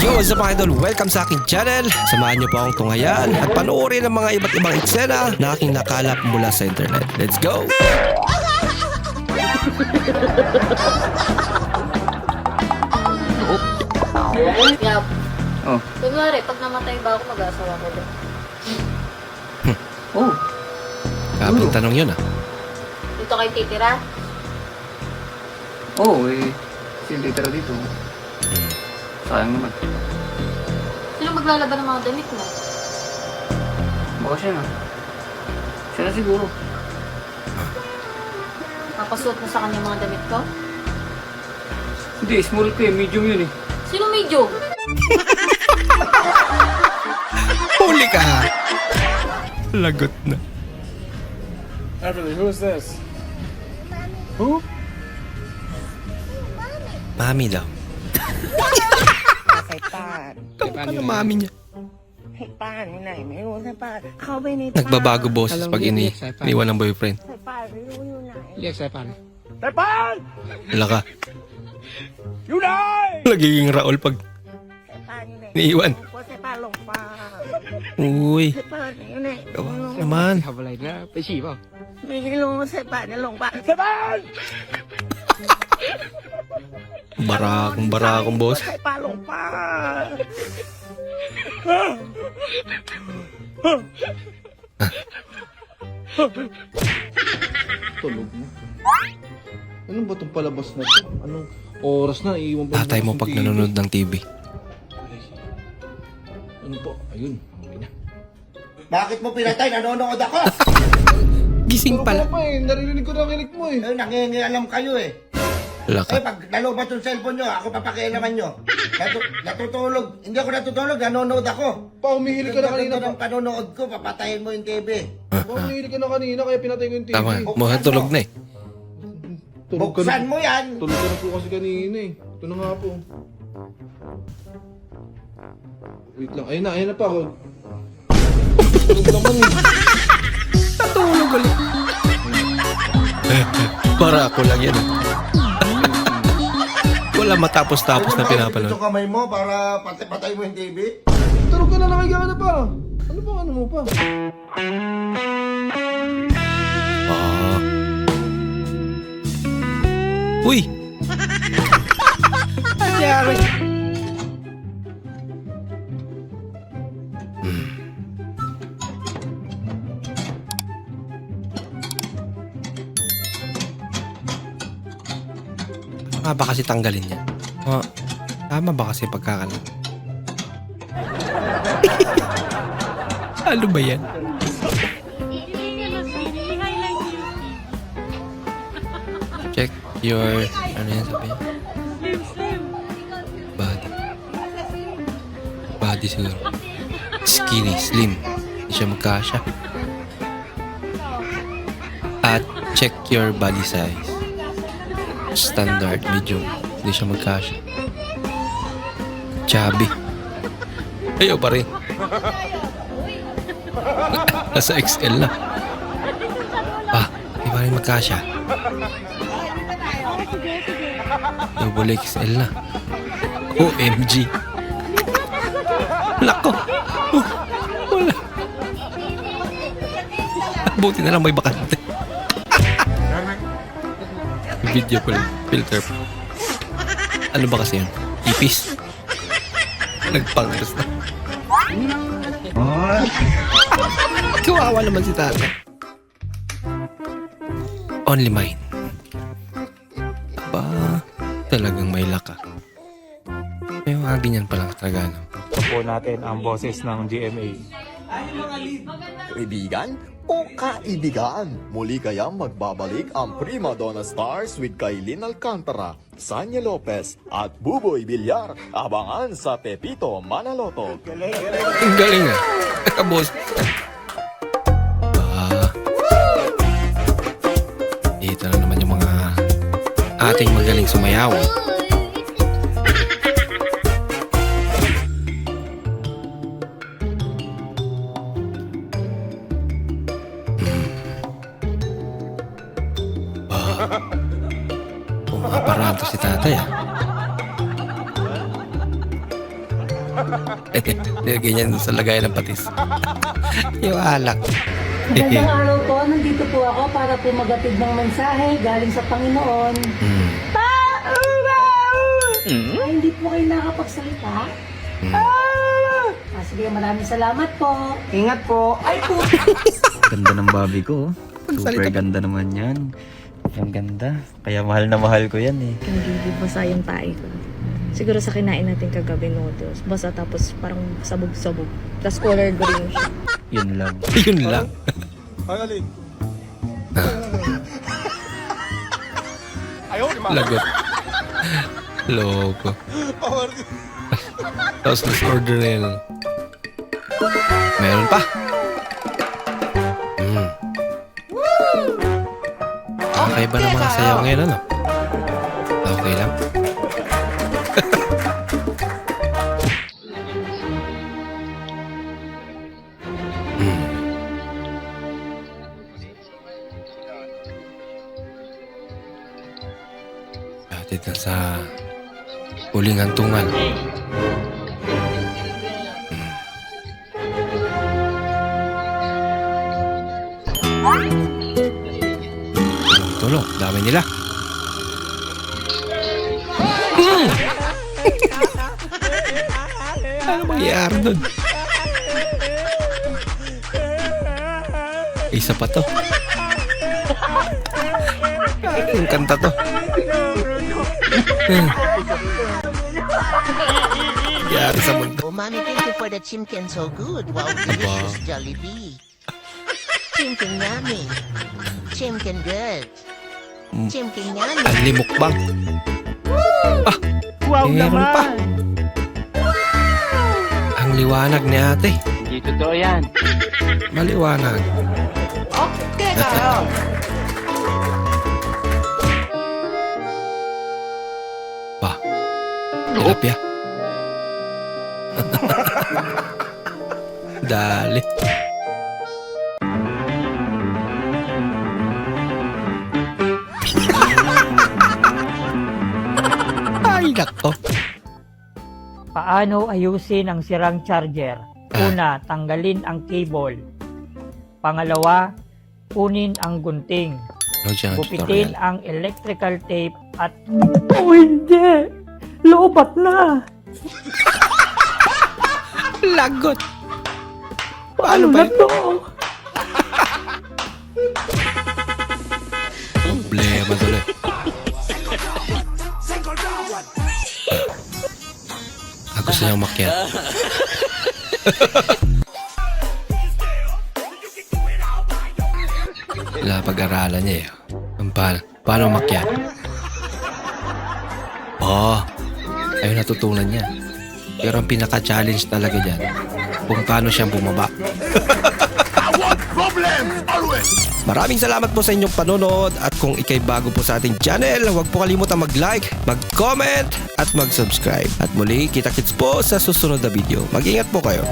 Yo, what's up mga idol? Welcome sa aking channel. Samahan niyo po akong tunghayan at panoorin ang mga iba't ibang eksena na aking nakalap mula sa internet. Let's go! Yap. Oh. Kunwari, pag namatay ba ako, mag-aasawa ko din. Oh. Kaping tanong yun ah. Dito kayo titira? Oh, sino titira dito? Sayang naman. Sino maglalaban ng mga damit mo? Baka siya na. Siya na siguro. Papasuot mo sa kanya mga damit ko? Hindi, small ko eh. Medium yun eh. Sino medyo? Huli ka! Lagot na. Everly, who is this? Who? Mami daw. ใส่ป้าน Kamukha na mami niya. ให้ป้านอยู่ไหนไม่รู้ใส่ป้านเข้าไปใน Nagbabago boses pag iniwan ng boyfriend. ใส่ป้านไม่รู้อยู่ไหน เรียกสายพันธุ์ Wala ka. อยู่ไหน Nagiging Raul pag ใส่ป้านอยู่ไหน iniiwan. กลัวใส่ป้านหลงป่า Uy, ใส่ป้านอยู่ไหน kawawa naman. ทำอะไรนะ ไปฉี่เปล่า ไม่รู้ใส่ป้านจะหลงป่า Barakong boss. ใส่ป้านหลงป่า Tulog mo. Ano ba itong palabas na to? Anong oras na? Iiwan pa Tatay mo pag nanonood ng TV. Ano po? Ayun. Okay na. Bakit mo pinatay? Nanonood ako! Gising pala. Ano pa eh? Naririnig ko na kinig mo eh. Eh, nangingialam kayo eh. Wala ka. Eh, pag nalobat yung cellphone nyo, ako papakialaman nyo. Natutulog. Hindi ako natutulog, nanonood ako. Pa, humihilig ka na kanina Pagdating pa. ng panonood ko, papatayin mo yung TV. Pa, humihilig ka na kanina kaya pinatay ko yung TV. Tama. Mukhang tulog na eh. Tulog ka na. Buksan mo yan! Tulog ka na po kasi kanina eh. Ito na nga po. Wait lang. Ayun na pa ako. Tulog naman eh. Natulog ulit. Para ako lang yan. Wala matapos-tapos na Ito pinapanood. kamay mo para patay mo yung TV. Tulog ka na, nakahiga ka na pa. Ano ba ano mo pa? Ah. Uy! Nangyari? Tama ba kasi tanggalin niya? Tama ba kasi pagkakalat? Ano ba yan? Check your... Ano yan sabi? Body. Body siguro. Skinny, slim. Hindi siya magkasya. At check your body size. Standard, medium. Hindi siya magkasya. Chubby. Ayaw pa rin. Nasa XL na. Di pa rin magkasya. Double XL na. OMG. Nako. Wala. Buti na lang may bakante. Video filter pa. Ano ba kasi yun? Ipis? Nagpangas na. Kawawa naman si tata. Only mine. Aba, talagang may laka. May mga ganyan palang talaga, no? po natin ang boses ng GMA. Kaibigan o kaibigan? Muli kayang magbabalik ang Prima Donna Stars with Kailin Alcantara, Sanya Lopez at Buboy Villar. Abangan sa Pepito Manaloto. Ang galing ah. Nakabos. Ito na naman yung mga ating magaling sumayaw. Pumaparaan to si tatay ah. Nilagay niya dun sa lagayan ng patis. Yung alak. Magandang araw po. Nandito po ako para po magatid ng mensahe galing sa Panginoon. Ay, hindi po kayo nakakapagsalita? Sige, maraming salamat po. Ingat po. Ay po. Ganda ng babi ko. Super ganda naman yan. Ang ganda. Kaya mahal na mahal ko yan eh. Hindi basa yung tae ko. Siguro sa kinain natin kagabi noodles. Basa tapos parang sabog-sabog. Tapos color green siya. Yun lang. Yun lang. Lagot. Loko. Tapos order na yun. Meron pa. Okay ba ng mga sayaw ngayon, ano? Okay lang. Atid na sa uling hantungan. Tulong, dami nila. Ano mangyayari doon? Isa pa to. Ang kanta to. Nangyayari sa mundo. Oh, mommy, thank you for the chimkin so good. Wow, delicious Jollibee. Chimkin yummy. Chimkin good. Chimkin yummy. Ang limukbang. Ah! Wow meron pa. Ang liwanag ni ate. Hindi totoo yan. Maliwanag. Okay na. Pa. Tilapia. Dali. Ay, nako. Paano ayusin ang sirang charger? Una, tanggalin ang cable. Pangalawa, kunin ang gunting. No, dyan, Gupitin tutorial. ang electrical tape at... Oh, hindi! Lobat na! Lagot. Paano ba yun? to? Problema tuloy. Gusto niya umakyat. Wala pag-aralan niya eh. Paano umakyat? Ayun natutunan niya. Pero ang pinaka-challenge talaga dyan, kung paano siyang bumaba. Maraming salamat po sa inyong panonood at kung ikay bago po sa ating channel, huwag po kalimutan mag-like, mag-comment at mag-subscribe. At muli, kita-kits po sa susunod na video. Mag-ingat po kayo.